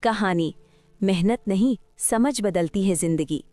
कहानी मेहनत नहीं समझ बदलती है जिंदगी।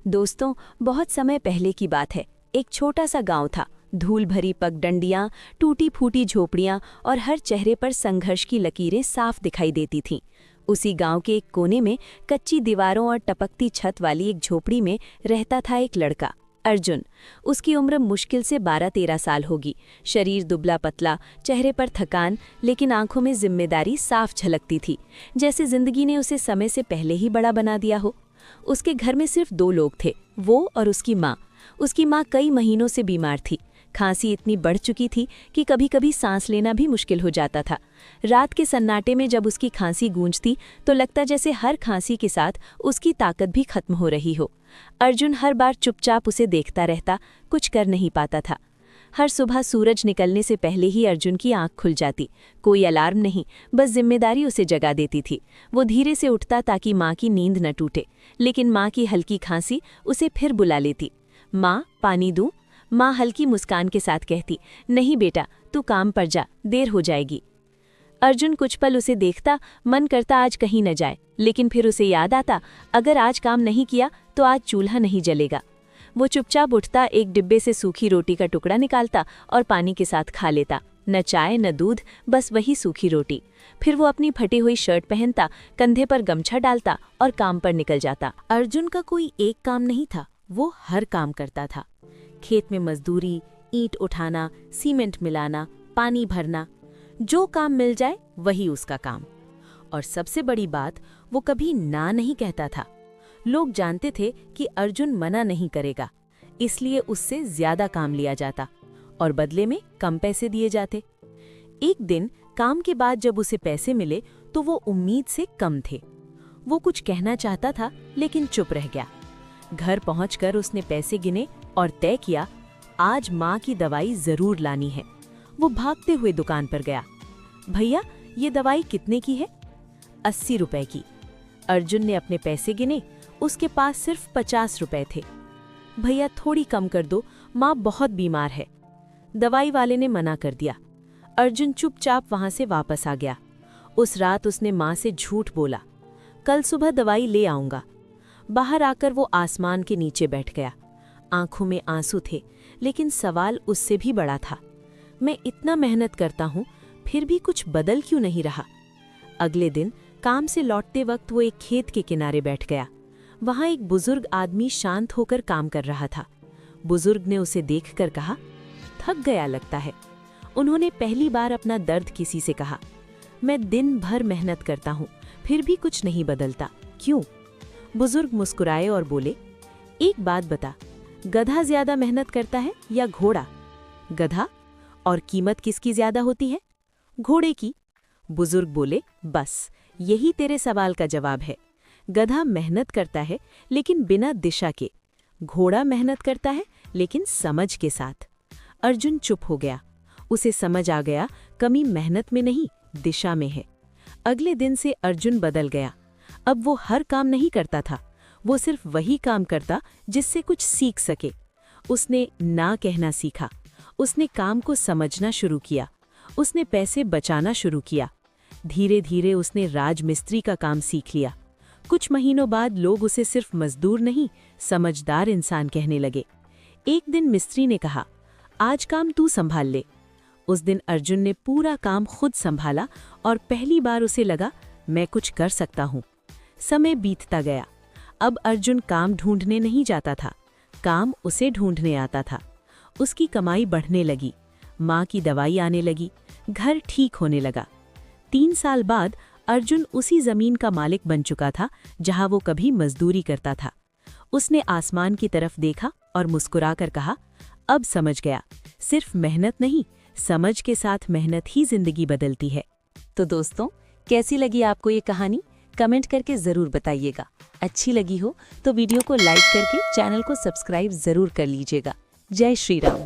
दोस्तों, बहुत समय पहले की बात है। एक छोटा सा गांव था। धूल भरी पगडंडियां, टूटी फूटी झोपड़ियां और हर चेहरे पर संघर्ष की लकीरें साफ दिखाई देती थीं। उसी गांव के एक कोने में कच्ची दीवारों और टपकती छत वाली एक झोपड़ी में रहता था एक लड़का, अर्जुन। उसकी उम्र मुश्किल से 12-13 साल होगी। शरीर दुबला पतला, चेहरे पर थकान, लेकिन आंखों में जिम्मेदारी साफ झलकती थी, जैसे जिंदगी ने उसे समय से पहले ही बड़ा बना दिया हो। उसके घर में सिर्फ 2 लोग थे, वो और उसकी माँ। उसकी माँ कई महीनों से बीमार थी। खांसी इतनी बढ़ चुकी थी कि कभी-कभी सांस लेना भी मुश्किल हो जाता था। रात के सन्नाटे में जब उसकी खांसी गूंजती तो लगता जैसे हर खांसी के साथ उसकी ताकत भी खत्म हो रही हो। अर्जुन हर बार चुपचाप उसे देखता रहता, कुछ कर नहीं पाता था। हर सुबह सूरज निकलने से पहले ही अर्जुन की आंख खुल जाती। कोई अलार्म नहीं, बस जिम्मेदारी उसे जगा देती थी। वो धीरे से उठता ताकि माँ की नींद न टूटे, लेकिन माँ की हल्की खांसी उसे फिर बुला लेती। माँ, पानी दूं? माँ हल्की मुस्कान के साथ कहती, नहीं बेटा, तू काम पर जा, देर हो जाएगी। अर्जुन कुछ पल उसे देखता, मन करता आज कहीं न जाए, लेकिन फिर उसे याद आता, अगर आज काम नहीं किया तो आज चूल्हा नहीं जलेगा। वो चुपचाप उठता, एक डिब्बे से सूखी रोटी का टुकड़ा निकालता और पानी के साथ खा लेता। न चाय न दूध, बस वही सूखी रोटी। फिर वो अपनी फटी हुई शर्ट पहनता, कंधे पर गमछा डालता और काम पर निकल जाता। अर्जुन का कोई एक काम नहीं था, वो हर काम करता था। खेत में मजदूरी, ईंट उठाना, सीमेंट मिलाना, पानी भरना, जो काम मिल जाए वही उसका काम। और सबसे बड़ी बात, वो कभी ना नहीं कहता था। लोग जानते थे कि अर्जुन मना नहीं करेगा, इसलिए उससे ज्यादा काम लिया जाता और बदले में कम पैसे दिए जाते। एक दिन काम के बाद जब उसे पैसे मिले तो वो उम्मीद से कम थे। वो कुछ कहना चाहता था लेकिन चुप रह गया। घर पहुंचकर उसने पैसे गिने और तय किया, आज माँ की दवाई जरूर लानी है। वो भागते हुए दुकान पर गया। भैया, ये दवाई कितने की है? 80 रुपए की। अर्जुन ने अपने पैसे गिने, उसके पास सिर्फ 50 रुपए थे। भैया थोड़ी कम कर दो, माँ बहुत बीमार है। दवाई वाले ने मना कर दिया। अर्जुन चुपचाप वहां से वापस आ गया। उस रात उसने माँ से झूठ बोला, कल सुबह दवाई ले आऊंगा। बाहर आकर वो आसमान के नीचे बैठ गया। आंखों में आंसू थे, लेकिन सवाल उससे भी बड़ा था, मैं इतना मेहनत करता हूँ, फिर भी कुछ बदल क्यों नहीं रहा? अगले दिन काम से लौटते वक्त वो एक खेत के किनारे बैठ गया। वहां एक बुजुर्ग आदमी शांत होकर काम कर रहा था। बुजुर्ग ने उसे देखकर कहा, थक गया लगता है। उन्होंने पहली बार अपना दर्द किसी से कहा। मैं दिन भर मेहनत करता हूँ, फिर भी कुछ नहीं बदलता, क्यों? बुजुर्ग मुस्कुराए और बोले, एक बात बता, गधा ज्यादा मेहनत करता है या घोड़ा? गधा। और कीमत किसकी ज्यादा होती है? घोड़े की। बुजुर्ग बोले, बस यही तेरे सवाल का जवाब है। गधा मेहनत करता है लेकिन बिना दिशा के, घोड़ा मेहनत करता है लेकिन समझ के साथ। अर्जुन चुप हो गया। उसे समझ आ गया, कमी मेहनत में नहीं, दिशा में है। अगले दिन से अर्जुन बदल गया। अब वो हर काम नहीं करता था, वो सिर्फ वही काम करता जिससे कुछ सीख सके। उसने ना कहना सीखा, उसने काम को समझना शुरू किया, उसने पैसे बचाना शुरू किया। धीरे धीरे उसने राजमिस्त्री का काम सीख लिया। कुछ महीनों बाद लोग उसे सिर्फ मजदूर नहीं, समझदार इंसान कहने लगे। एक दिन मिस्त्री ने कहा, आज काम तू संभाल ले। उस दिन अर्जुन ने पूरा काम खुद संभाला और पहली बार उसे लगा, मैं कुछ कर सकता हूँ। समय बीतता गया। अब अर्जुन काम ढूंढने नहीं जाता था, काम उसे ढूंढने आता था। उसकी कमाई बढ़ने लगी, माँ की दवाई आने लगी, घर ठीक होने लगा। 3 साल बाद अर्जुन उसी जमीन का मालिक बन चुका था जहाँ वो कभी मजदूरी करता था। उसने आसमान की तरफ देखा और मुस्कुराकर कहा, अब समझ गया, सिर्फ मेहनत नहीं, समझ के साथ मेहनत ही जिंदगी बदलती है। तो दोस्तों, कैसी लगी आपको ये कहानी? कमेंट करके ज़रूर बताइएगा। अच्छी लगी हो तो वीडियो को लाइक करके चैनल को सब्सक्राइब ज़रूर कर लीजिएगा। जय श्री राम।